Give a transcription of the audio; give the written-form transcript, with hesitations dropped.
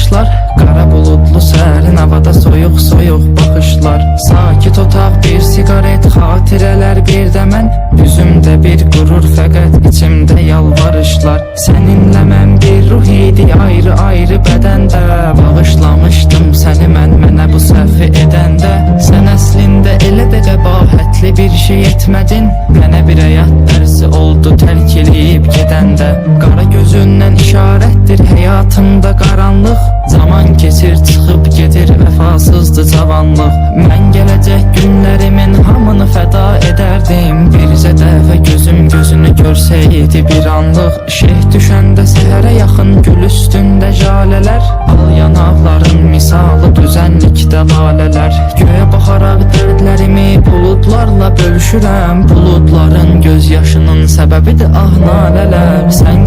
yağışlar, qara buludlu sərin havada soyuq soyuq baxışlar. Sakit otaq, bir sigaret, xatirələr bir də mən. Üzümdə bir qürur, fəqət içimdə yalvarışlar. Səninlə mən bir ruh idi, ayrı ayrı bədəndə. Bağışlamışdım səni mənə bu səhvi edəndə. Sən əslində elə də qəbahətli bir şey etmədin. Mənə bir həyat dərsi oldu tərk eləyib gedəndə. Qara gözündən işarətdir həyatımda qaranlıq. Zaman keçir, çıxıb gedir, vəfasızdır cavanlıq. Mən gələcək günlərimin hamını fəda edərdim. Bircə dəfə gözüm gözünü görsəydi bir anlıq. Şeyh düşəndə səhərə yaxın gül üstündə jalələr. Al yanaqların misalı düzənlikdə lalələr. Göyə baxaraq dərdlərimi buludlarla bölüşürəm. Buludların göz yaşının səbəbidir ah nalələr. Sən